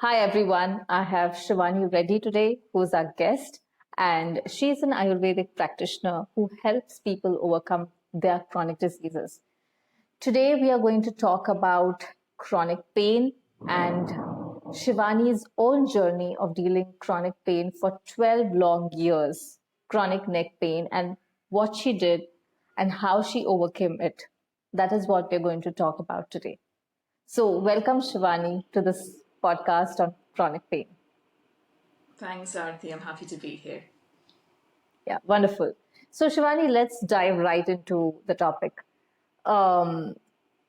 Hi everyone, I have Shivani ready today, who's our guest, and she's an Ayurvedic practitioner who helps people overcome their chronic diseases. Today we are going to talk about chronic pain and Shivani's own journey of dealing chronic pain for 12 long years, chronic neck pain, and what she did and how she overcame it. That is what we're going to talk about today. So, welcome Shivani to this podcast on chronic pain. Thanks, Arthi. I'm happy to be here. Yeah, wonderful. So, Shivani, let's dive right into the topic. Um,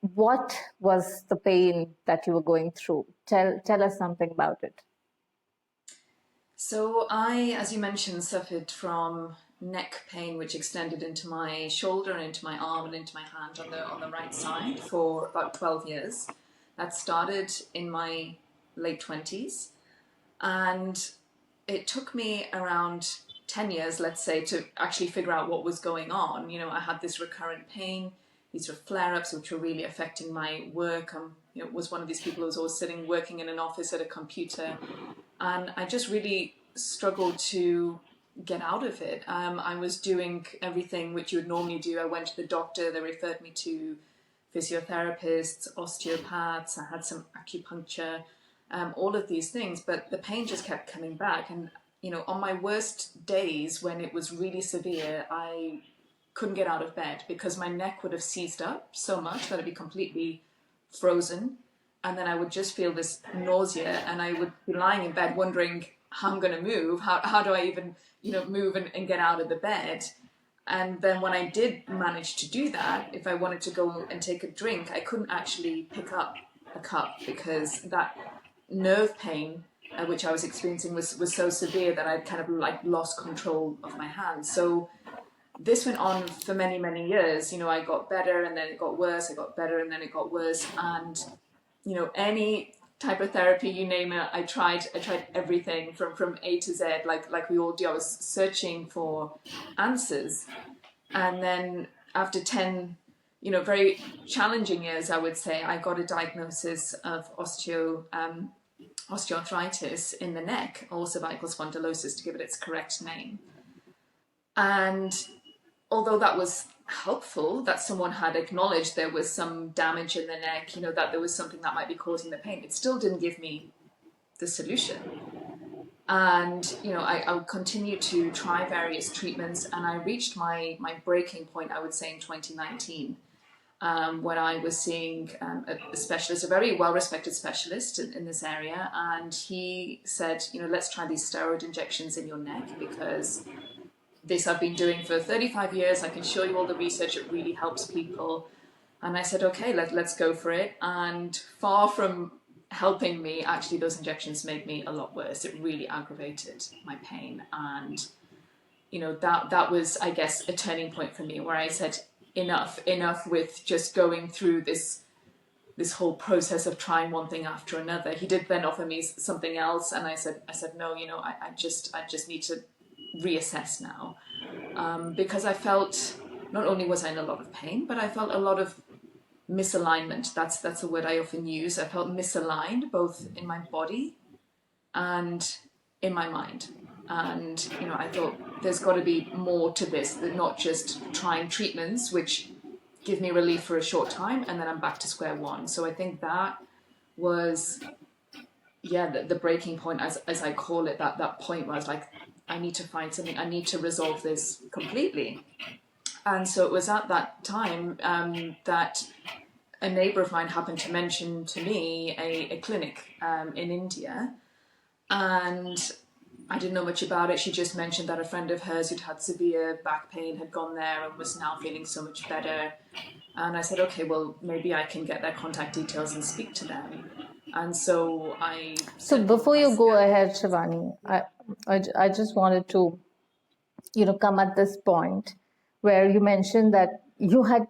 what was the pain that you were going through? Tell us something about it. So I, as you mentioned, suffered from neck pain, which extended into my shoulder and into my arm and into my hand on the right side for about 12 years. That started in my late 20s, and it took me around 10 years, let's say, to actually figure out what was going on. I had this recurrent pain, these sort of flare-ups, which were really affecting my work. Was one of these people who was always sitting, working in an office at a computer, and I just really struggled to get out of it. I was doing everything which you would normally do. I went to the doctor, they referred me to physiotherapists, osteopaths, I had some acupuncture, all of these things, but the pain just kept coming back. And on my worst days, when it was really severe, I couldn't get out of bed because my neck would have seized up so much that it'd be completely frozen, and then I would just feel this nausea, and I would be lying in bed wondering how I'm going to move, how do I even move and get out of the bed. And then when I did manage to do that, if I wanted to go and take a drink, I couldn't actually pick up a cup because that nerve pain which I was experiencing was so severe that I'd kind of like lost control of my hands. So this went on for many, many years. I got better and then it got worse. I got better and then it got worse. And, any type of therapy, you name it, I tried everything from A to Z, like we all do. I was searching for answers. And then after 10, very challenging years, I would say, I got a diagnosis of osteoarthritis in the neck, or cervical spondylosis to give it its correct name. And although that was helpful that someone had acknowledged there was some damage in the neck, that there was something that might be causing the pain, it still didn't give me the solution. And I would continue to try various treatments, and I reached my breaking point, I would say, in 2019, when I was seeing a specialist, a very well-respected specialist in this area, and he said, let's try these steroid injections in your neck because this I've been doing for 35 years. I can show you all the research. It really helps people. And I said, okay, let's go for it. And far from helping me, actually, those injections made me a lot worse. It really aggravated my pain. And, that was, I guess, a turning point for me where I said, enough with just going through this whole process of trying one thing after another. He did then offer me something else. And I said, no, I just need to reassess now, because I felt not only was I in a lot of pain, but I felt a lot of misalignment. That's a word I often use. I felt misaligned both in my body and in my mind. And I thought there's got to be more to this than not just trying treatments which give me relief for a short time and then I'm back to square one. So I think that was the breaking point, as I call it, that point where I was like, I need to find something, I need to resolve this completely. And so it was at that time that a neighbor of mine happened to mention to me a clinic in India, and I didn't know much about it. She just mentioned that a friend of hers who'd had severe back pain had gone there and was now feeling so much better. And I said, okay, well, maybe I can get their contact details and speak to them. And so So before you go ahead, Shivani, I just wanted to, come at this point where you mentioned that you had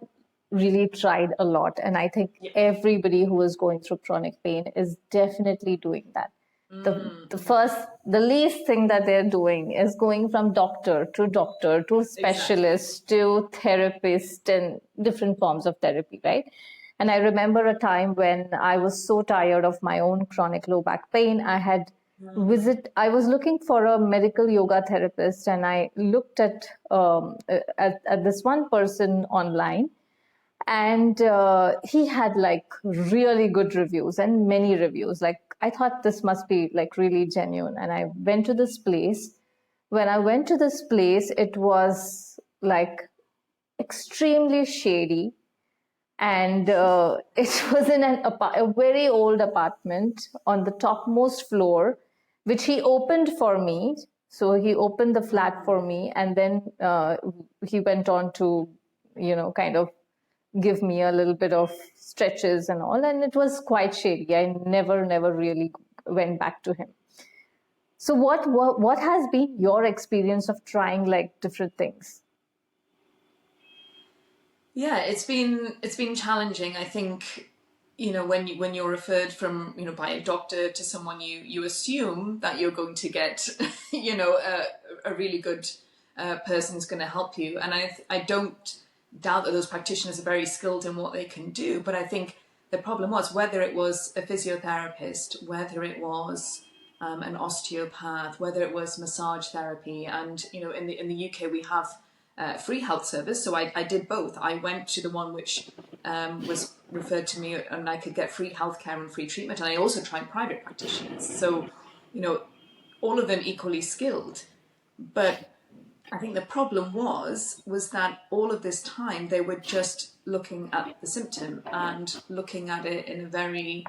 really tried a lot. And I think everybody who is going through chronic pain is definitely doing that. The least thing that they're doing is going from doctor to specialist to therapist and different forms of therapy, right? And I remember a time when I was so tired of my own chronic low back pain. I was looking for a medical yoga therapist, and I looked at this one person online, and he had like really good reviews and many reviews. Like, I thought this must be like really genuine, and I went to this place. When I went to this place, it was like extremely shady, and it was in a very old apartment on the topmost floor, which he opened for me. So he opened the flat for me, and then he went on to, kind of give me a little bit of stretches and all, and it was quite shady. I never really went back to him. So what has been your experience of trying like different things? Yeah, it's been challenging. I think, when you're referred from, by a doctor to someone, you assume that you're going to get a really good person who's going to help you, and I don't doubt that those practitioners are very skilled in what they can do. But I think the problem was, whether it was a physiotherapist, whether it was an osteopath, whether it was massage therapy, and in the UK we have free health service. So I did both. I went to the one which was referred to me, and I could get free healthcare and free treatment. And I also tried private practitioners. So, all of them equally skilled. But I think the problem was that all of this time they were just looking at the symptom and looking at it in a very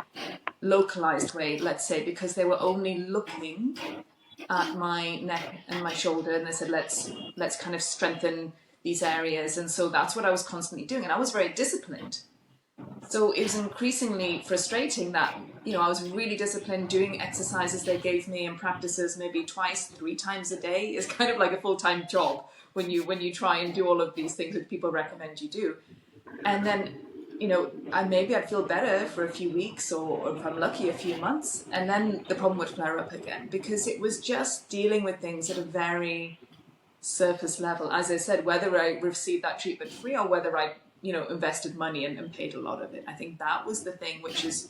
localized way, let's say, because they were only looking at my neck and my shoulder, and they said, let's kind of strengthen these areas. And so that's what I was constantly doing, and I was very disciplined. So it was increasingly frustrating that, I was really disciplined, doing exercises they gave me and practices maybe twice, 3 times a day. Is kind of like a full-time job when you try and do all of these things that people recommend you do. And then, I'd feel better for a few weeks, or if I'm lucky, a few months. And then the problem would flare up again, because it was just dealing with things at a very surface level. As I said, whether I received that treatment free or whether I, invested money and paid a lot of it. I think that was the thing which is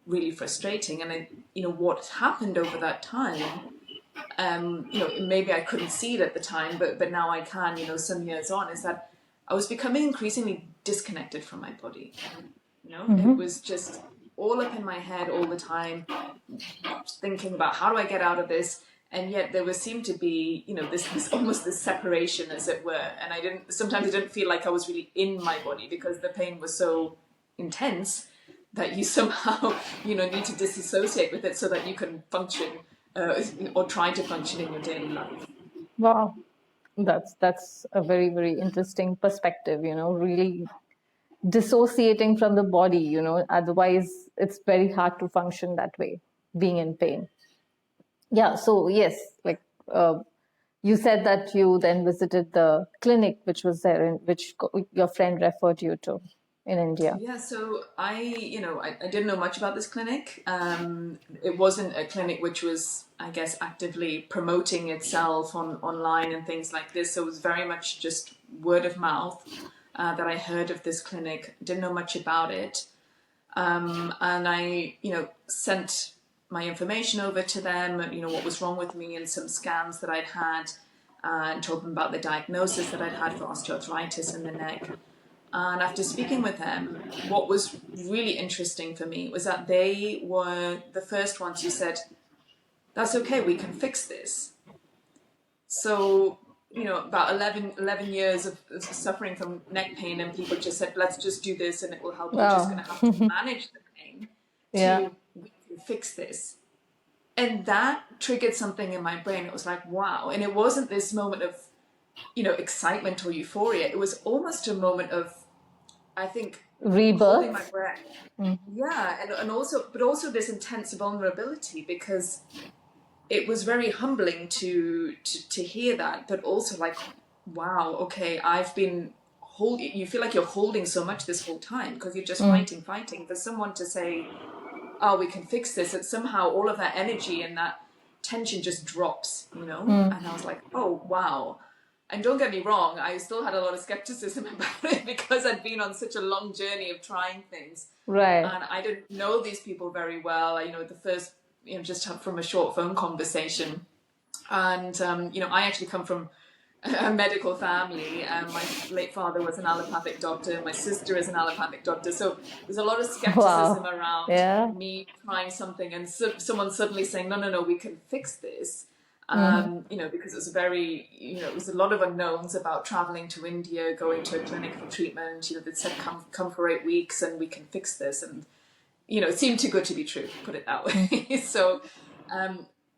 really frustrating. And what happened over that time, maybe I couldn't see it at the time, but now I can, some years on, is that I was becoming increasingly disconnected from my body. It was just all up in my head all the time, thinking about how do I get out of this. And yet there seemed to be, this almost this separation, as it were. And sometimes I didn't feel like I was really in my body, because the pain was so intense that you somehow, need to disassociate with it so that you can function, or try to function in your daily life. Wow, that's a very interesting perspective. Really dissociating from the body. Otherwise it's very hard to function that way, being in pain. Yeah. So yes, like you said that you then visited the clinic which was there, in which your friend referred you to in India. Yeah, so I didn't know much about this clinic. It wasn't a clinic which was, I guess, actively promoting itself online and things like this. So it was very much just word of mouth that I heard of this clinic. Didn't know much about it. And I, sent my information over to them, what was wrong with me and some scans that I'd had, and told them about the diagnosis that I'd had for osteoarthritis in the neck. And after speaking with them, what was really interesting for me was that they were the first ones who said, that's okay, we can fix this. So, about 11 years of suffering from neck pain, and people just said, let's just do this and it will help. You're just going to have to manage the pain Yeah. to fix this. And that triggered something in my brain. It was like, wow. And it wasn't this moment of, excitement or euphoria. It was almost a moment of, I think, holding my Rebirth. breath. Yeah, and also this intense vulnerability, because it was very humbling to hear that, but also like, wow, okay, I've been holding. You feel like you're holding so much this whole time, because you're just fighting. For someone to say, oh, we can fix this, that somehow all of that energy and that tension just drops, And I was like, oh, wow. And don't get me wrong, I still had a lot of skepticism about it because I'd been on such a long journey of trying things. Right. And I didn't know these people very well. The first, just from a short phone conversation. And, I actually come from a medical family. My late father was an allopathic doctor. My sister is an allopathic doctor. So there's a lot of skepticism Wow. around Yeah. me trying something and someone suddenly saying, no, no, no, we can fix this. Because it was it was a lot of unknowns about traveling to India, going to a clinic for treatment. They'd said, come for 8 weeks and we can fix this. And, it seemed too good to be true, put it that way. So,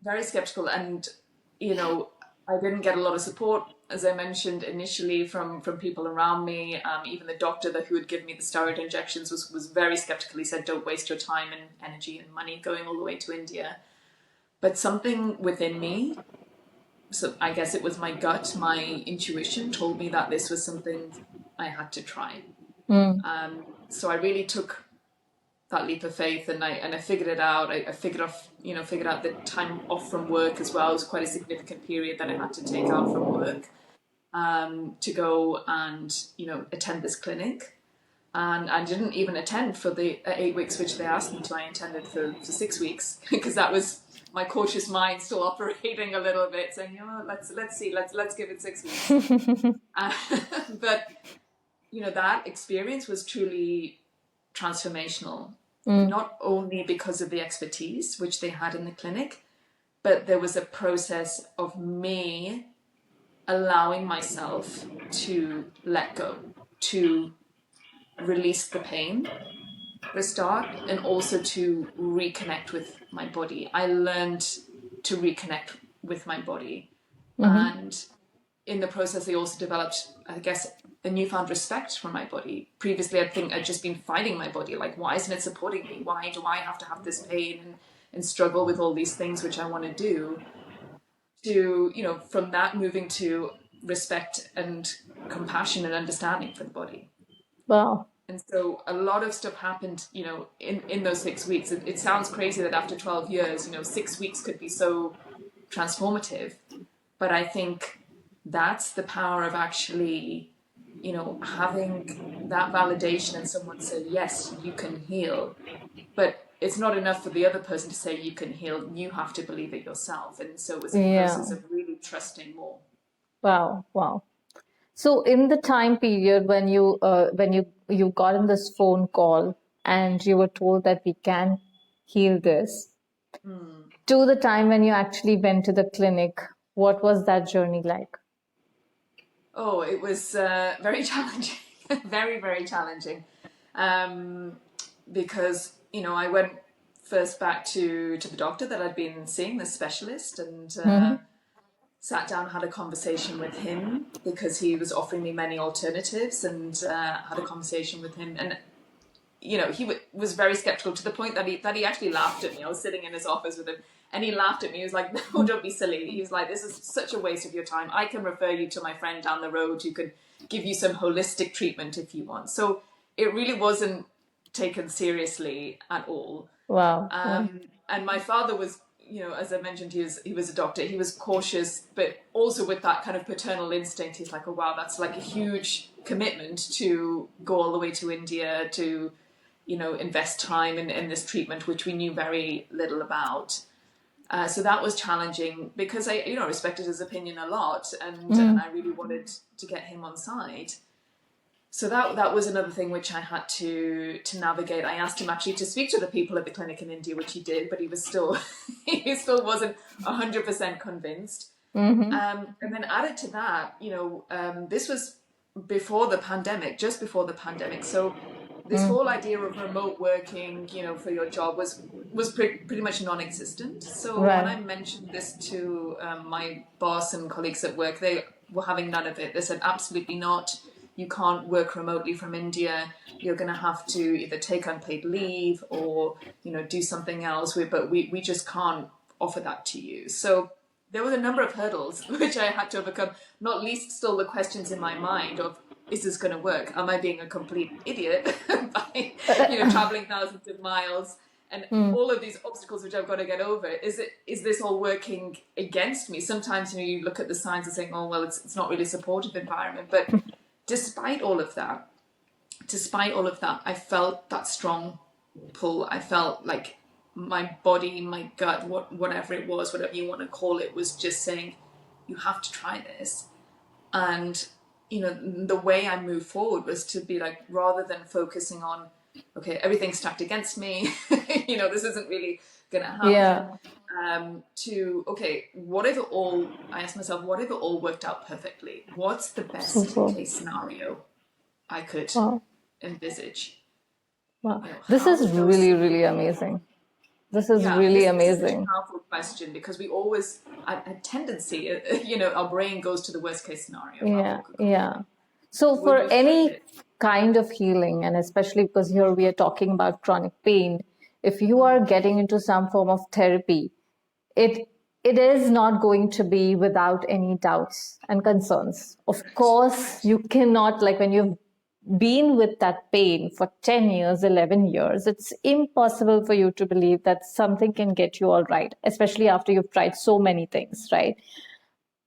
very skeptical. And, I didn't get a lot of support, as I mentioned initially, from people around me. Even the doctor who had given me the steroid injections was very skeptical. He said, don't waste your time and energy and money going all the way to India. But something within me, so I guess it was my gut, my intuition told me that this was something I had to try. So I really took that leap of faith, and I figured it out. I figured out the time off from work as well. It was quite a significant period that I had to take out from work to go and attend this clinic. And I didn't even attend for the 8 weeks which they asked me to. I attended for 6 weeks because that was my cautious mind still operating a little bit, saying, let's see, let's give it 6 weeks. But that experience was truly transformational, not only because of the expertise which they had in the clinic, but there was a process of me allowing myself to let go, to release the pain for a start, and also to reconnect with my body. I learned to reconnect with my body. And in the process, I also developed, I guess, a newfound respect for my body. Previously, I think I'd just been fighting my body. Like, why isn't it supporting me? Why do I have to have this pain and struggle with all these things which I want to do? To, from that moving to respect and compassion and understanding for the body. Wow. And so a lot of stuff happened, in those 6 weeks. It sounds crazy that after 12 years, 6 weeks could be so transformative. But I think that's the power of actually, having that validation and someone say, yes, you can heal. But it's not enough for the other person to say you can heal. You have to believe it yourself. And so it was a process of really trusting more. Wow. Wow. So in the time period when you got in this phone call and you were told that we can heal this, to the time when you actually went to the clinic, what was that journey like? Oh, it was very challenging, very, very challenging, because I went first back to the doctor that I'd been seeing, the specialist, and sat down, had a conversation with him because he was offering me many alternatives, and had a conversation with him. And he was very skeptical to the point that he actually laughed at me. I was sitting in his office with him, and he laughed at me. He was like, "No, don't be silly." He was like, "This is such a waste of your time. I can refer you to my friend down the road who could give you some holistic treatment if you want." So it really wasn't taken seriously at all. Wow. And my father was, as I mentioned, he was a doctor. He was cautious, but also with that kind of paternal instinct. He's like, "Oh wow, that's like a huge commitment to go all the way to India to, invest time in this treatment," which we knew very little about. So that was challenging because I, respected his opinion a lot, and I really wanted to get him on side. So that was another thing which I had to navigate. I asked him actually to speak to the people at the clinic in India, which he did, but he still wasn't 100% convinced. And then added to that, this was before the pandemic, just before the pandemic. So this whole idea of remote working, for your job was pretty much non-existent. So when I mentioned this to my boss and colleagues at work, they were having none of it. They said, absolutely not. You can't work remotely from India. You're going to have to either take unpaid leave or, do something else. But we just can't offer that to you. So there was a number of hurdles which I had to overcome, not least still the questions in my mind of, is this going to work? Am I being a complete idiot by, traveling thousands of miles and all of these obstacles which I've got to get over. Is this all working against me? Sometimes, you look at the signs and saying, oh, well, it's not really a supportive environment. But despite all of that, I felt that strong pull. I felt like my body, my gut, whatever it was, whatever you want to call it, was just saying, you have to try this. And, the way I moved forward was to be like, rather than focusing on, okay, everything's stacked against me, this isn't really going to happen. Yeah. I asked myself, what if it all worked out perfectly? What's the best case scenario I could envisage? Wow. This is really, really amazing. This is really amazing. This is a powerful question, because we always, a tendency, our brain goes to the worst case scenario. Yeah. So for any kind of healing, and especially because here we are talking about chronic pain, if you are getting into some form of therapy, it is not going to be without any doubts and concerns. Of course, you cannot, like when you've been with that pain for 10 years, 11 years, it's impossible for you to believe that something can get you all right, especially after you've tried so many things, right?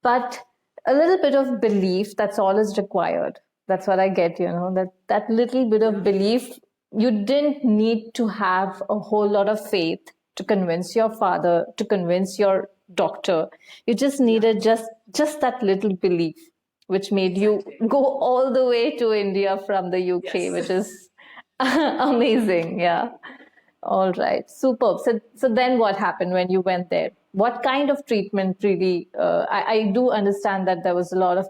But a little bit of belief, that's all is required. That's what I get, that little bit of belief. You didn't need to have a whole lot of faith to convince your father, to convince your doctor. You just needed just that little belief, which made you go all the way to India from the UK, which is amazing. Yeah. All right, superb. So then what happened when you went there? What kind of treatment really? I do understand that there was a lot of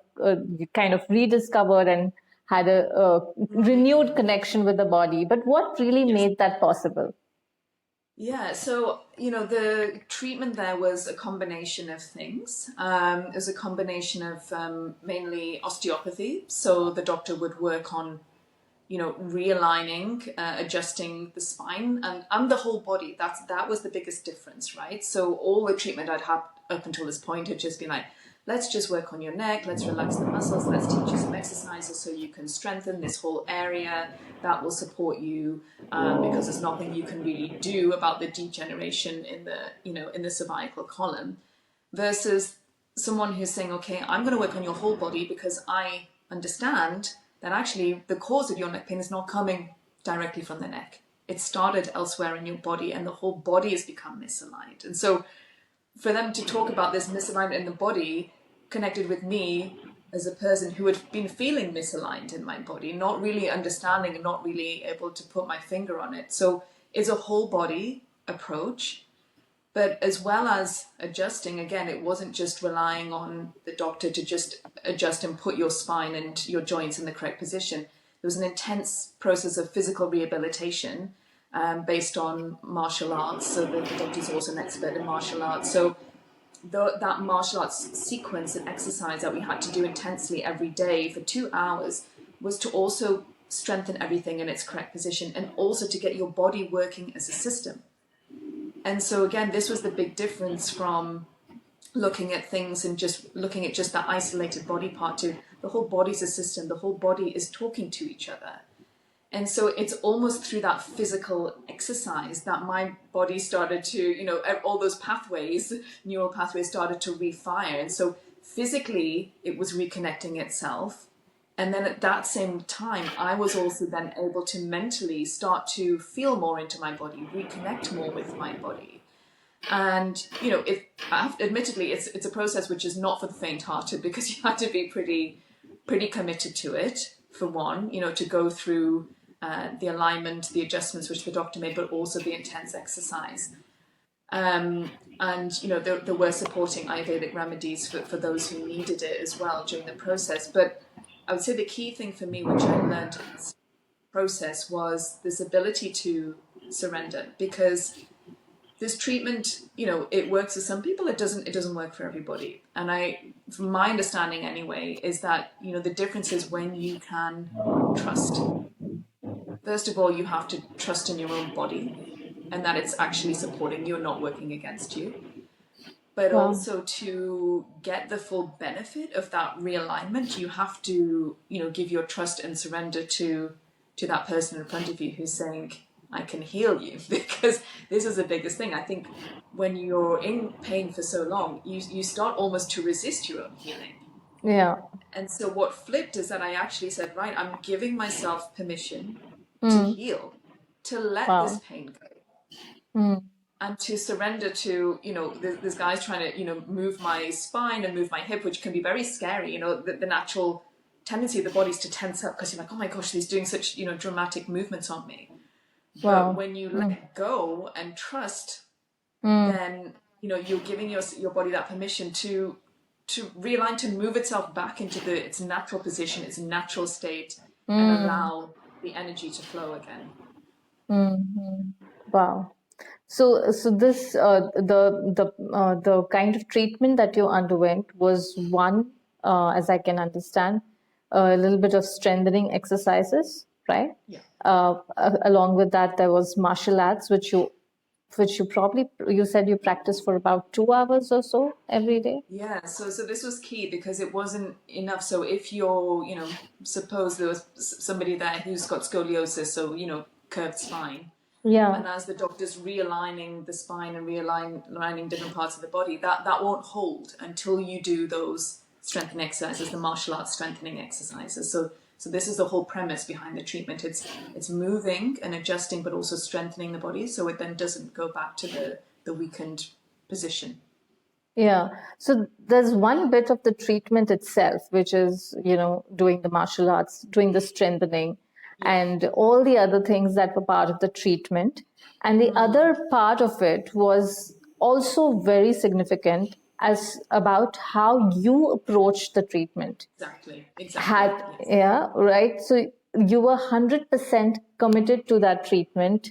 you kind of rediscovered and had a renewed connection with the body. But what really made that possible? Yeah, so, the treatment there was a combination of things. It was a combination of mainly osteopathy. So the doctor would work on realigning, adjusting the spine and the whole body. That was the biggest difference, right? So all the treatment I'd had up until this point had just been like, let's just work on your neck, let's relax the muscles, let's teach you some exercises so you can strengthen this whole area. That will support you, because there's nothing you can really do about the degeneration in the cervical column. Versus someone who's saying, okay, I'm going to work on your whole body because I understand that actually the cause of your neck pain is not coming directly from the neck. It started elsewhere in your body, and the whole body has become misaligned. And so for them to talk about this misalignment in the body connected with me as a person who had been feeling misaligned in my body, not really understanding and not really able to put my finger on it. So it's a whole body approach. But as well as adjusting, again, it wasn't just relying on the doctor to just adjust and put your spine and your joints in the correct position. There was an intense process of physical rehabilitation based on martial arts. So the doctor's also an expert in martial arts. So that martial arts sequence and exercise that we had to do intensely every day for 2 hours was to also strengthen everything in its correct position, and also to get your body working as a system. And so again, this was the big difference from looking at things and just looking at just that isolated body part to the whole body's a system, the whole body is talking to each other. And so it's almost through that physical exercise that my body started to, all those pathways, neural pathways started to refire. And so physically it was reconnecting itself. And then at that same time, I was also then able to mentally start to feel more into my body, reconnect more with my body. And, admittedly, it's a process which is not for the faint-hearted, because you have to be pretty committed to it, for one, to go through the alignment, the adjustments which the doctor made, but also the intense exercise. And, there were supporting Ayurvedic remedies for those who needed it as well during the process. But I would say the key thing for me, which I learned in this process, was this ability to surrender, because this treatment, it works for some people, it doesn't work for everybody. And from my understanding anyway, is that, the difference is when you can trust. First of all, you have to trust in your own body, and that it's actually supporting you and not working against you. But also to get the full benefit of that realignment, you have to, give your trust and surrender to that person in front of you who's saying, I can heal you. Because this is the biggest thing. I think when you're in pain for so long, you start almost to resist your own healing. Yeah. And so what flipped is that I actually said, right, I'm giving myself permission to Mm. heal, to let this Wow. pain go, Mm. and to surrender to, this guy's trying to, move my spine and move my hip, which can be very scary. The natural tendency of the body is to tense up because you're like, oh my gosh, he's doing such, dramatic movements on me. But Wow. when you Mm. let go and trust, Mm. then, you're giving your body that permission to realign, to move itself back into its natural position, its natural state, and Mm. allow the energy to flow again. Mm. Wow. So this the kind of treatment that you underwent was one, as I can understand, a little bit of strengthening exercises, right? Yeah. Along with that, there was martial arts, which you said you practiced for about 2 hours or so every day. Yeah, so this was key because it wasn't enough. So if you're, suppose there was somebody there who's got scoliosis, so, curved spine, Yeah. and as the doctor's realigning the spine and realigning different parts of the body, that won't hold until you do those strengthening exercises, the martial arts strengthening exercises. So this is the whole premise behind the treatment. It's moving and adjusting, but also strengthening the body, so it then doesn't go back to the weakened position. Yeah. So there's one bit of the treatment itself, which is, doing the martial arts, doing the strengthening, Yeah. and all the other things that were part of the treatment. And the other part of it was also very significant as about how you approach the treatment. Exactly. Yes. Yeah, right. So you were 100% committed to that treatment.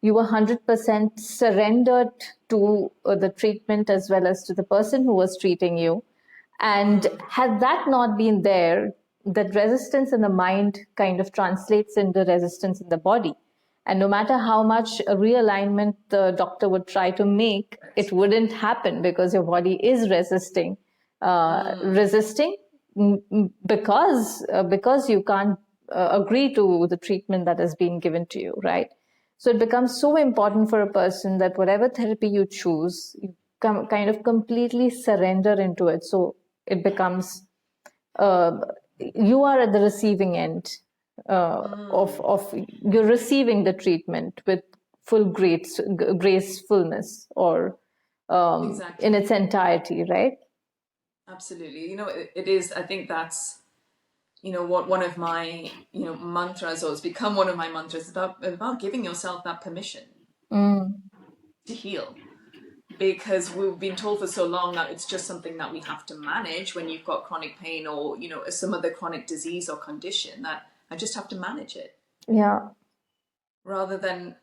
You were 100% surrendered to the treatment as well as to the person who was treating you. And had that not been there, that resistance in the mind kind of translates into resistance in the body. And no matter how much realignment the doctor would try to make, it wouldn't happen because your body is resisting because you can't agree to the treatment that has been given to you, right? So it becomes so important for a person that whatever therapy you choose, you kind of completely surrender into it. So it becomes uh, you are at the receiving end of you're receiving the treatment with full gracefulness or in Exactly. its entirety, right? Absolutely. It is, I think that's, what one of my, mantras, or it's become one of my mantras, about giving yourself that permission Mm. to heal. Because we've been told for so long that it's just something that we have to manage when you've got chronic pain or, some other chronic disease or condition, that I just have to manage it. Yeah. Rather than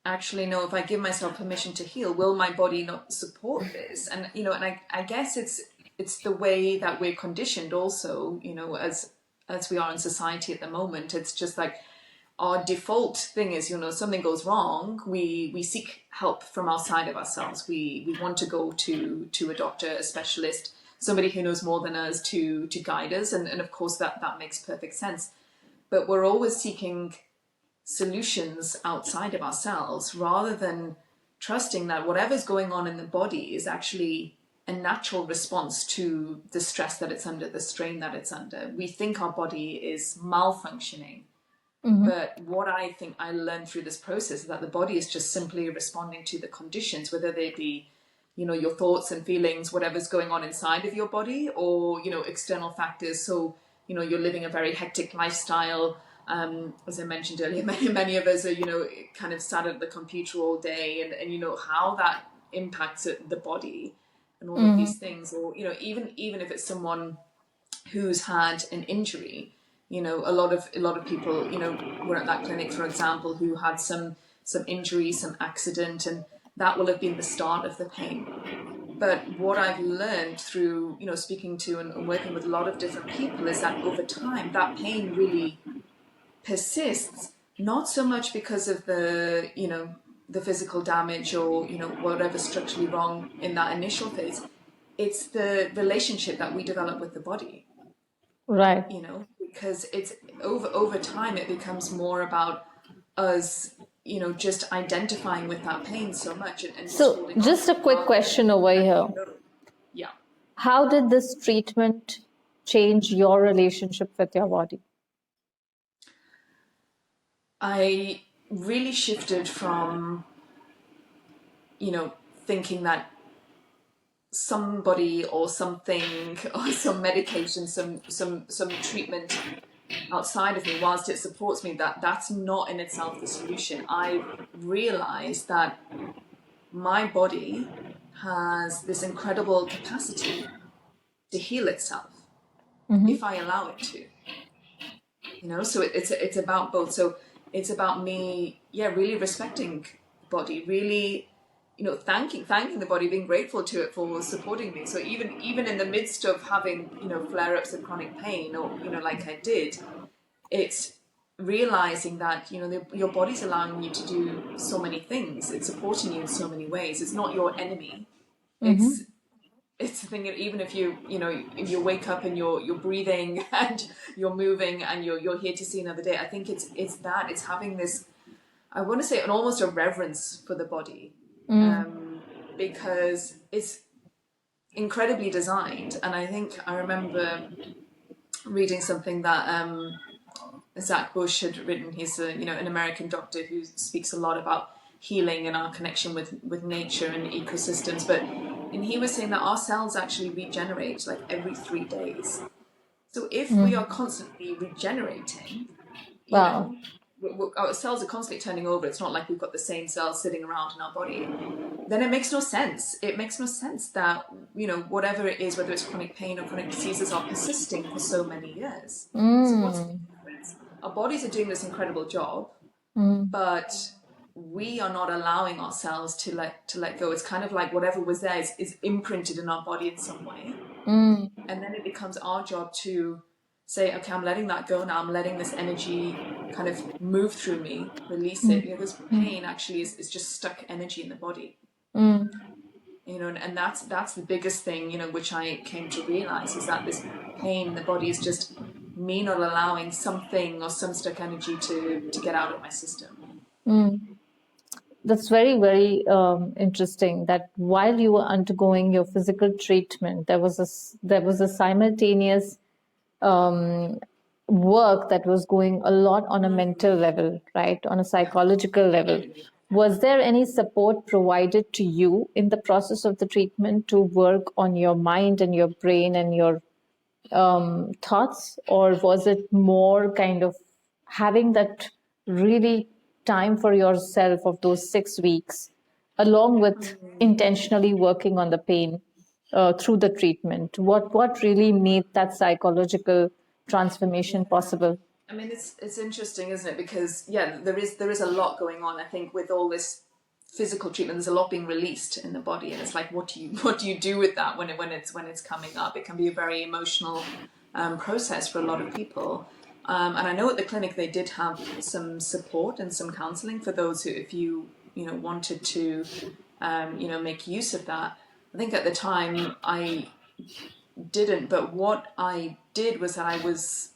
actually know, if I give myself permission to heal, will my body not support this? And, I guess it's the way that we're conditioned also, as we are in society at the moment. It's just like our default thing is, something goes wrong, we seek help from outside of ourselves. We want to go to a doctor, a specialist, somebody who knows more than us to guide us. And of course that makes perfect sense. But we're always seeking solutions outside of ourselves rather than trusting that whatever's going on in the body is actually a natural response to the stress that it's under, the strain that it's under. We think our body is malfunctioning. But what I think I learned through this process is that the body is just simply responding to the conditions, whether they be, your thoughts and feelings, whatever's going on inside of your body, or, external factors. So, you're living a very hectic lifestyle. As I mentioned earlier, many of us are, kind of sat at the computer all day, and how that impacts the body and all of these things. Or, even if it's someone who's had an injury, a lot of people, were at that clinic, for example, who had some injury, some accident, and that will have been the start of the pain. But what I've learned through, speaking to and working with a lot of different people is that over time, that pain really persists, not so much because of the physical damage or, whatever structurally wrong in that initial phase. It's the relationship that we develop with the body, Right. because it's over time it becomes more about us, just identifying with that pain so much and just So, holding on just a quick question over here. Yeah. How did this treatment change your relationship with your body? I really shifted from, thinking that somebody or something or some medication, some treatment outside of me, whilst it supports me, that's not in itself the solution. I realized that my body has this incredible capacity to heal itself if I allow it to. So it's about both. So it's about me, really respecting the body, really, thanking the body, being grateful to it for supporting me. So even in the midst of having, flare-ups of chronic pain, or like I did, it's realizing that your body's allowing you to do so many things. It's supporting you in so many ways. It's not your enemy. It's the thing that even if if you wake up and you're breathing and you're moving and you're here to see another day, I think it's having this, I want to say, an almost a reverence for the body, because it's incredibly designed. And I think I remember reading something that Zach Bush had written. He's an American doctor who speaks a lot about healing and our connection with nature and ecosystems, and he was saying that our cells actually regenerate like every 3 days. So if we are constantly regenerating, Wow. Our cells are constantly turning over. It's not like we've got the same cells sitting around in our body. Then it makes no sense. It makes no sense that, whatever it is, whether it's chronic pain or chronic diseases, are persisting for so many years. So what's the difference? Our bodies are doing this incredible job, but we are not allowing ourselves to let go. It's kind of like whatever was there is imprinted in our body in some way. And then it becomes our job to say, okay, I'm letting that go now. I'm letting this energy kind of move through me, release it, because pain actually is just stuck energy in the body. And that's the biggest thing, which I came to realize, is that this pain in the body is just me not allowing something or some stuck energy to get out of my system. That's very, very interesting. That while you were undergoing your physical treatment, there was a simultaneous work that was going a lot on a mental level, right? On a psychological level. Was there any support provided to you in the process of the treatment to work on your mind and your brain and your thoughts, or was it more kind of having that really time for yourself of those 6 weeks, along with intentionally working on the pain through the treatment? What really made that psychological transformation possible? I mean, it's interesting, isn't it? Because there is a lot going on. I think with all this physical treatment, there's a lot being released in the body, and it's like, what do you do with that when it's coming up? It can be a very emotional process for a lot of people. And I know at the clinic they did have some support and some counselling for those who, if you wanted to, make use of that. I think at the time I didn't, but what I did was that I was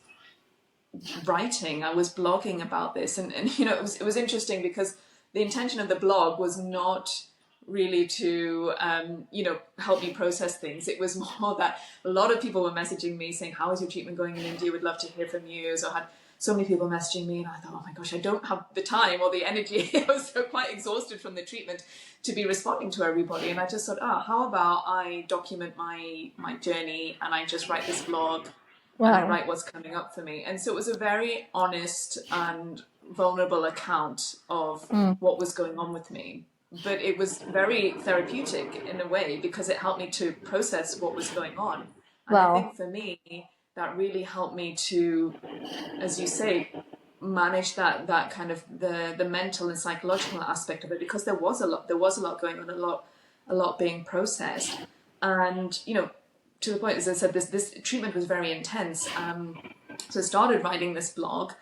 writing, I was blogging about this, and it was interesting because the intention of the blog was not really to help me process things. It was more that a lot of people were messaging me saying, how is your treatment going in India? We'd love to hear from you. So I had so many people messaging me, and I thought, oh my gosh, I don't have the time or the energy. I was so quite exhausted from the treatment to be responding to everybody. And I just thought, how about I document my journey, and I just write this blog. Wow. And I write what's coming up for me. And so it was a very honest and vulnerable account of what was going on with me. But it was very therapeutic in a way, because it helped me to process what was going on. And Wow. I think for me, that really helped me to, as you say, manage that kind of the mental and psychological aspect of it, because there was a lot going on, a lot being processed. And to the point, as I said, this treatment was very intense. So I started writing this blog,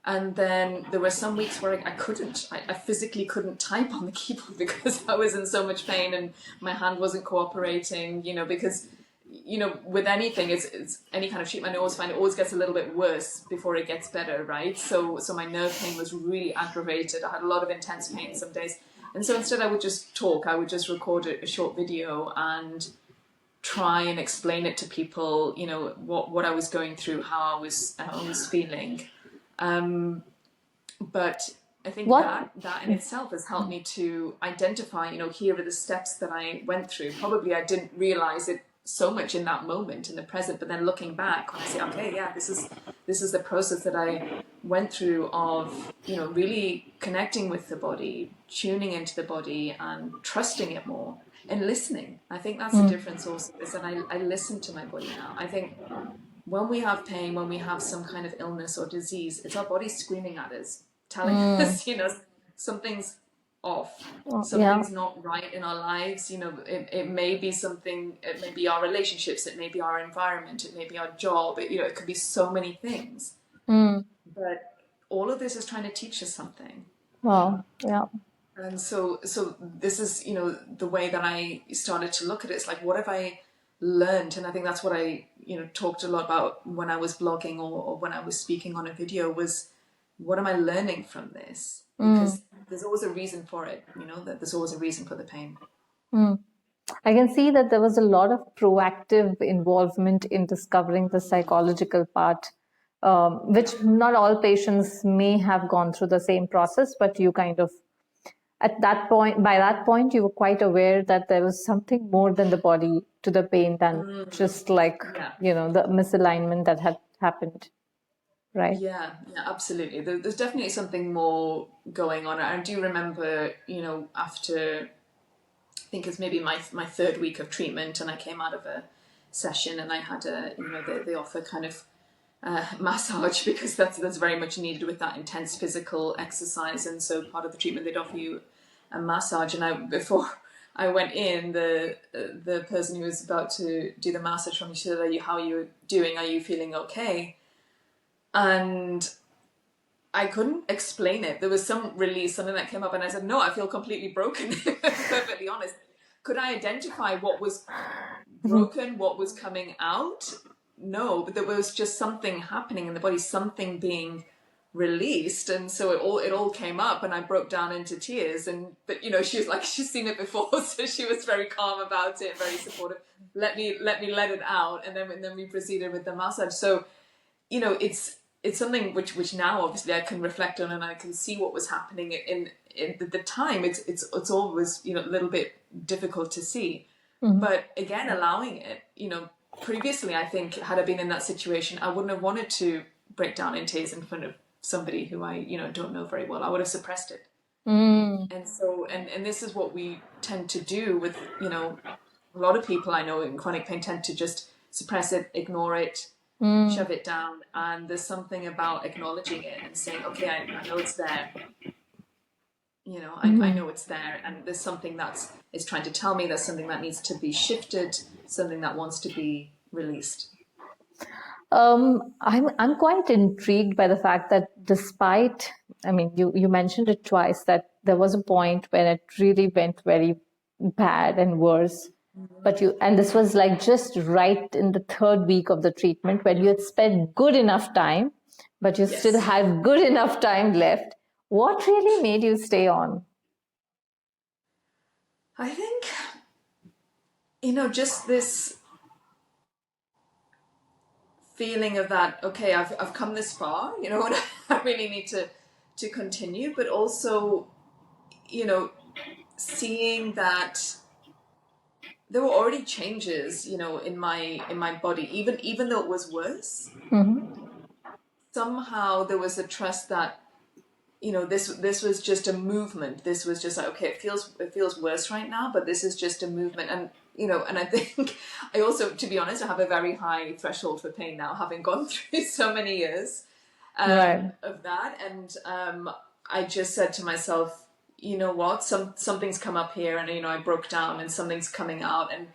and then there were some weeks where I physically couldn't type on the keyboard because I was in so much pain and my hand wasn't cooperating, because with anything, it's any kind of treatment, I always find it always gets a little bit worse before it gets better, right? So my nerve pain was really aggravated. I had a lot of intense pain some days. And so instead I would just talk, I would just record a short video and try and explain it to people, what I was going through, how I was feeling. But I think What? that in itself has helped me to identify, here are the steps that I went through. Probably I didn't realize it so much in that moment in the present, but then looking back, when I say, okay, yeah, this is the process that I went through of, really connecting with the body, tuning into the body and trusting it more and listening. I think that's the difference also, is that I listen to my body now. I think when we have pain, when we have some kind of illness or disease, it's our body screaming at us, telling us, something's off, Yeah. something's not right in our lives. It may be something, it may be our relationships, it may be our environment, it may be our job, it could be so many things. But all of this is trying to teach us something. Wow. Yeah. And so this is, the way that I started to look at it. It's like, what have I learned? And I think that's what I, talked a lot about when I was blogging or when I was speaking on a video, was what am I learning from this? Because there's always a reason for it, that there's always a reason for the pain. I can see that there was a lot of proactive involvement in discovering the psychological part, which not all patients may have gone through the same process, but you kind of, by that point, you were quite aware that there was something more than the body to the pain than just like, the misalignment that had happened, right? Yeah, absolutely. There's definitely something more going on. I do remember, after, I think it's maybe my third week of treatment, and I came out of a session and I had they offer kind of massage, because that's very much needed with that intense physical exercise. And so part of the treatment, they'd offer you a massage. And before I went in, the person who was about to do the massage for me, she said, how are you doing? Are you feeling okay? And I couldn't explain it. There was some release, something that came up, and I said, no, I feel completely broken. Perfectly honest. Could I identify what was broken, what was coming out? No, but there was just something happening in the body, something being released. And so it all came up, and I broke down into tears. But she was like, she's seen it before, so she was very calm about it, very supportive. Let me let it out. And then we proceeded with the massage. So, it's something which now obviously I can reflect on, and I can see what was happening in the time. It's always, a little bit difficult to see. But again, allowing it, previously, I think, had I been in that situation, I wouldn't have wanted to break down in tears in front of somebody who I, don't know very well. I would have suppressed it. And so, and this is what we tend to do with, a lot of people I know in chronic pain tend to just suppress it, ignore it, shove it down. And there's something about acknowledging it and saying, okay, I know it's there. I know it's there, and there's something that is trying to tell me, there's something that needs to be shifted, something that wants to be released. I'm quite intrigued by the fact that despite, I mean, you mentioned it twice, that there was a point when it really went very bad and worse. And this was like just right in the third week of the treatment, when you had spent good enough time, but you still had good enough time left. What really made you stay on? I think, just this feeling of that, okay, I've come this far, and I really need to continue, but also, seeing that there were already changes, in my body, even though it was worse. Somehow there was a trust that, this was just a movement. This was just like, okay, it feels worse right now, but this is just a movement. And and I think I also, to be honest, I have a very high threshold for pain now, having gone through so many years of that. And I just said to myself, you know what, something's come up here, and I broke down, and something's coming out. And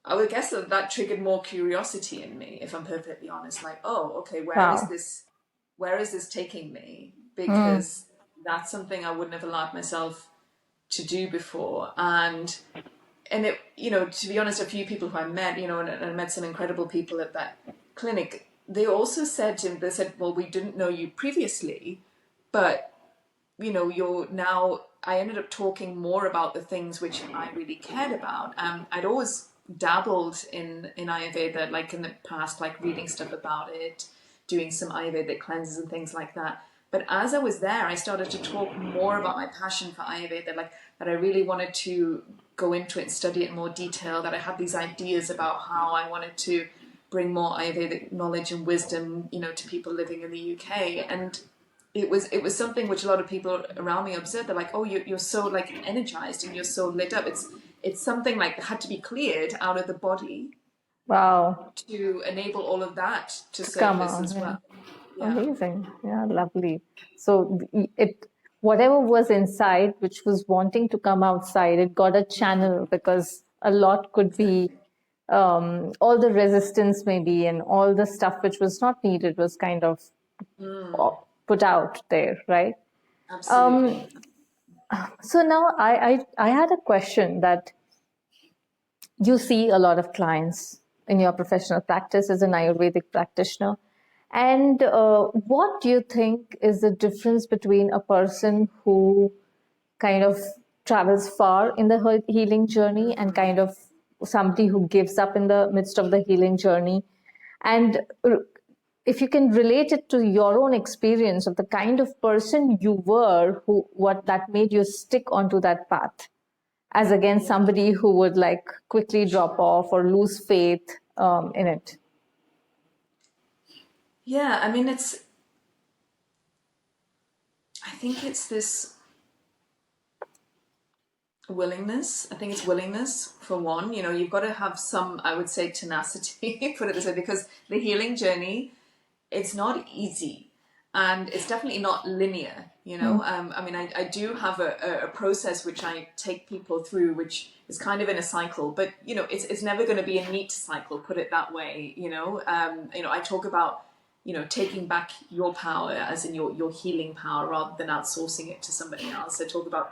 I would guess that triggered more curiosity in me, if I'm perfectly honest. Like, oh, okay, where is this taking me? Because that's something I wouldn't have allowed myself to do before. And and it, you know, to be honest, a few people who I met, you know, and I met some incredible people at that clinic, they also said to me, they said, well, we didn't know you previously, but, you know, you're now, I ended up talking more about the things which I really cared about. I'd always dabbled in Ayurveda, like in the past, like reading stuff about it, doing some Ayurvedic cleanses and things like that. But as I was there, I started to talk more about my passion for Ayurveda, like that I really wanted to go into it and study it in more detail, that I had these ideas about how I wanted to bring more Ayurvedic knowledge and wisdom, you know, to people living in the UK. And it was something which a lot of people around me observed. They're like, oh, you're so like energized and you're so lit up. It's something like that had to be cleared out of the body Wow. to enable all of that to To come surface out. as Yeah. well. Yeah. Amazing. Yeah, lovely. So it whatever was inside, which was wanting to come outside, it got a channel because a lot could be Exactly. all the resistance maybe and all the stuff which was not needed was kind of put out there, right? Absolutely. So now I had a question that you see a lot of clients in your professional practice as an Ayurvedic practitioner. And what do you think is the difference between a person who kind of travels far in the healing journey and kind of somebody who gives up in the midst of the healing journey? And if you can relate it to your own experience of the kind of person you were, who what that made you stick onto that path, as against Yeah. somebody who would like quickly drop off or lose faith in it. Yeah. I mean, I think it's this willingness. I think it's willingness for one. You know, you've got to have some, I would say, tenacity, put it this way, because the healing journey, it's not easy and it's definitely not linear, you know. I mean, I do have a process which I take people through, which is kind of in a cycle, but you know, it's never going to be a neat cycle, put it that way, you know. I talk about, you know, taking back your power, as in your healing power, rather than outsourcing it to somebody else. I talk about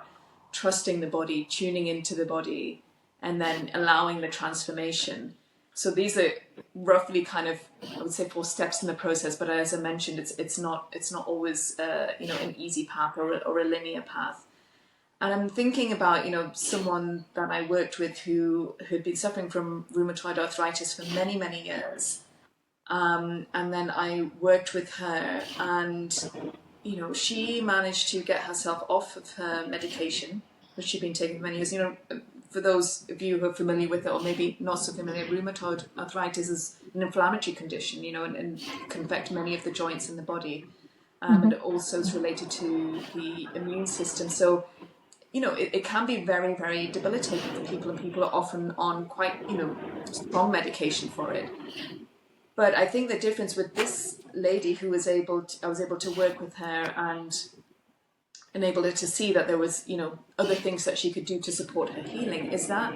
trusting the body, tuning into the body, and then allowing the transformation. So these are roughly kind of, I would say, 4 steps in the process. But as I mentioned, it's not always an easy path or a linear path. And I'm thinking about, you know, someone that I worked with who'd been suffering from rheumatoid arthritis for many, many years. And then I worked with her, and you know, she managed to get herself off of her medication, which she'd been taking for many years. You know, for those of you who are familiar with it, or maybe not so familiar, rheumatoid arthritis is an inflammatory condition, you know, and can affect many of the joints in the body. And it also is related to the immune system. So, you know, it can be very, very debilitating for people, and people are often on quite, you know, strong medication for it. But I think the difference with this lady who was I was able to work with her and enable her to see that there was, you know, other things that she could do to support her healing, is that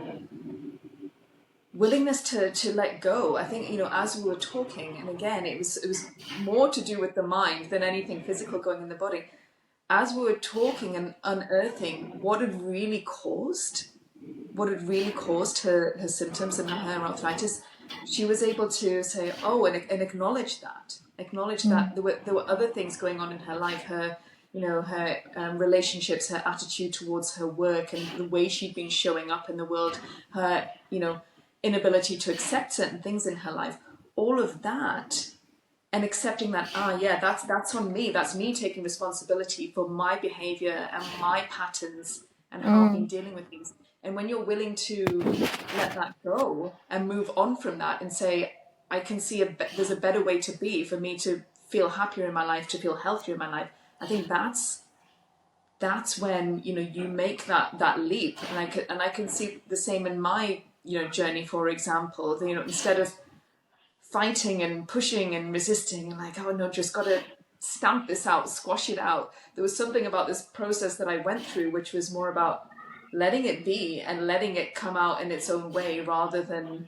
willingness to let go. I think, you know, as we were talking, and again, it was more to do with the mind than anything physical going in the body. As we were talking and unearthing what had really caused her symptoms and her arthritis, she was able to say, oh, and acknowledge that there were other things going on in her life, her, you know, her relationships, her attitude towards her work, and the way she'd been showing up in the world, her, you know, inability to accept certain things in her life, all of that. And accepting that, yeah, that's on me. That's me taking responsibility for my behavior and my patterns and how I've been dealing with things. And when you're willing to let that go and move on from that and say, I can see there's a better way to be for me to feel happier in my life, to feel healthier in my life. I think that's when, you know, you make that leap. And I can see the same in my, you know, journey. For example, you know, instead of fighting and pushing and resisting and like, oh no, just got to stamp this out, squash it out. There was something about this process that I went through which was more about letting it be and letting it come out in its own way, rather than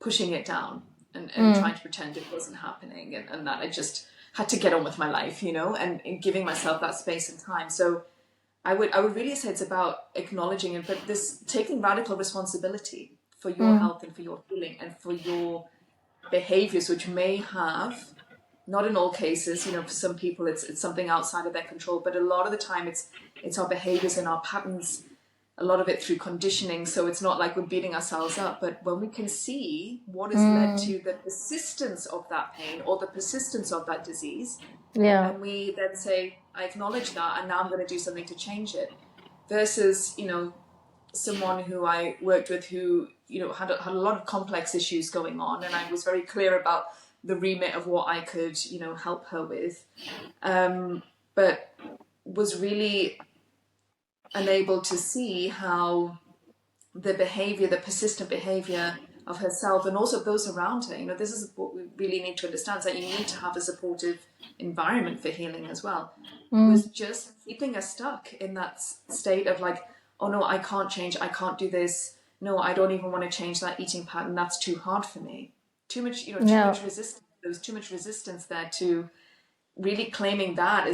pushing it down and trying to pretend it wasn't happening, and that I just had to get on with my life, you know, and giving myself that space and time. So I would really say it's about acknowledging it, but this taking radical responsibility for your health and for your healing and for your behaviors, which may have, not in all cases, for some people it's something outside of their control, but a lot of the time it's our behaviors and our patterns, a lot of it through conditioning. So it's not like we're beating ourselves up, but when we can see what has led to the persistence of that pain or the persistence of that disease, Yeah. and we then say, I acknowledge that, and now I'm going to do something to change it, versus someone who I worked with who had a lot of complex issues going on, and I was very clear about the remit of what I could help her with, but was really unable to see how the behavior, the persistent behavior of herself and also those around her, this is what we really need to understand, is that you need to have a supportive environment for healing as well, was just keeping us stuck in that state of like, oh no, I can't change, I can't do this, no, I don't even want to change that eating pattern, that's too hard for me. Too much much resistance. There was too much resistance there to really claiming that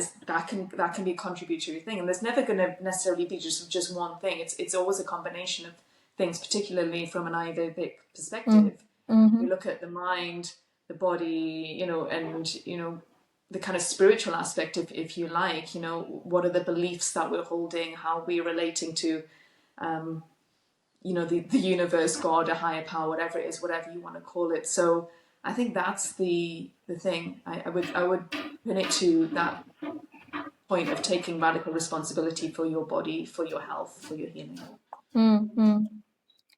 can be a contributory thing, and there's never going to necessarily be just one thing. It's always a combination of things, particularly from an Ayurvedic perspective. We look at the mind, the body, and the kind of spiritual aspect, if you like. What are the beliefs that we're holding, how we're relating to the universe, God, a higher power, whatever it is, whatever you want to call it. So I think that's the thing. I would pin it to that point of taking radical responsibility for your body, for your health, for your healing.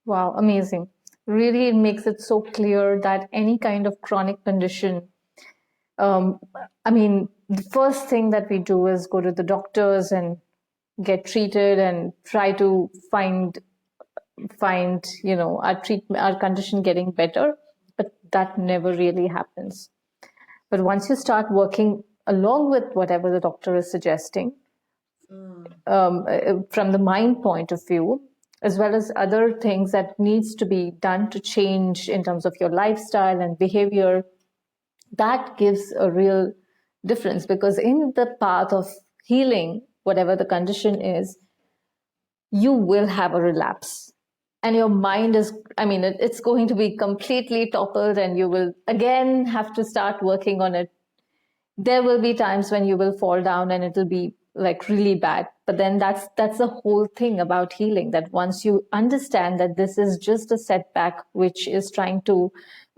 Wow, amazing. Really, it makes it so clear that any kind of chronic condition, I mean, the first thing that we do is go to the doctors and get treated and try to find our condition getting better, but that never really happens. But once you start working along with whatever the doctor is suggesting, from the mind point of view, as well as other things that needs to be done to change in terms of your lifestyle and behavior, that gives a real difference, because in the path of healing, whatever the condition is, you will have a relapse, and your mind is, it's going to be completely toppled, and you will again have to start working on it. There will be times when you will fall down and it'll be like really bad, but then that's the whole thing about healing, that once you understand that this is just a setback which is trying to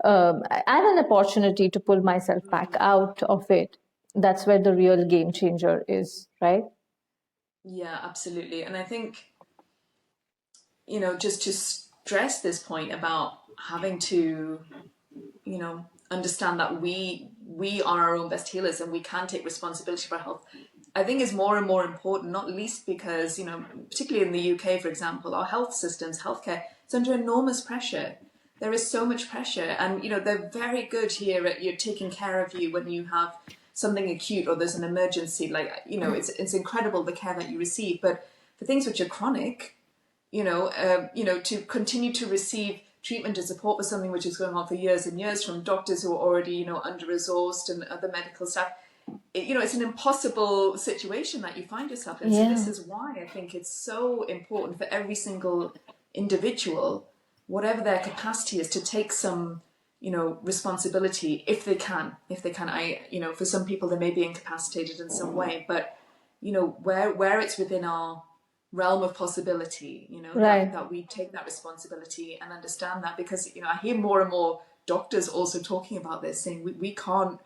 and an opportunity to pull myself back out of it, that's where the real game changer is, right? Yeah, absolutely. And I think just to stress this point about having to understand that we are our own best healers and we can take responsibility for our health, I think is more and more important, not least because, particularly in the UK, for example, our health systems, healthcare, it's under enormous pressure. There is so much pressure, and, they're very good here at taking care of you when you have something acute or there's an emergency. Like, it's incredible the care that you receive. But for things which are chronic, to continue to receive treatment and support for something which is going on for years and years from doctors who are already, under-resourced and other medical staff, it's an impossible situation that you find yourself in. So this is why I think it's so important for every single individual, whatever their capacity is, to take some, responsibility if they can. For some people they may be incapacitated in some way, but where it's within our realm of possibility, Right. that we take that responsibility and understand that, because I hear more and more doctors also talking about this, saying we can't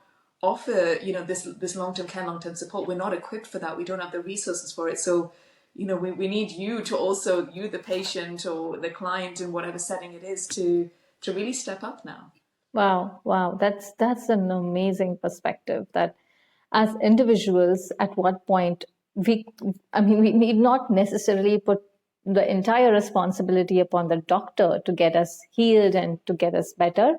offer this long-term care, long-term support. We're not equipped for that. We don't have the resources for it. So we need you to also, you the patient or the client in whatever setting it is, to really step up now. Wow, that's an amazing perspective, that as individuals, at what point we need not necessarily put the entire responsibility upon the doctor to get us healed and to get us better,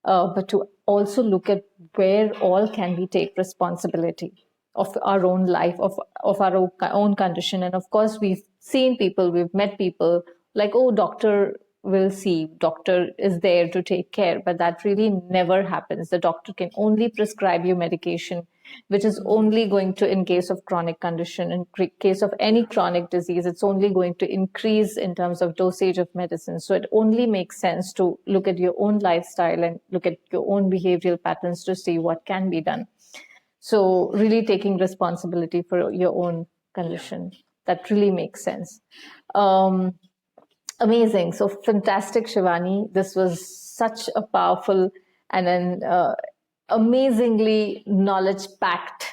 but to also look at where all can we take responsibility of our own life, of our own condition. And of course, we've seen people, we've met people like, oh, doctor will see, doctor is there to take care, but that really never happens. The doctor can only prescribe you medication, which is only going to, in case of chronic condition, in case of any chronic disease, it's only going to increase in terms of dosage of medicine. So it only makes sense to look at your own lifestyle and look at your own behavioral patterns to see what can be done. So really taking responsibility for your own condition, that really makes sense. Amazing. So fantastic, Shivani. This was such a powerful and an amazingly knowledge-packed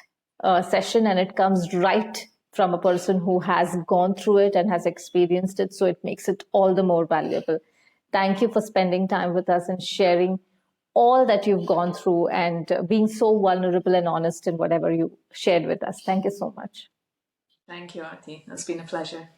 session, and it comes right from a person who has gone through it and has experienced it. So it makes it all the more valuable. Thank you for spending time with us and sharing all that you've gone through and being so vulnerable and honest in whatever you shared with us. Thank you so much. Thank you, Aarti. It's been a pleasure.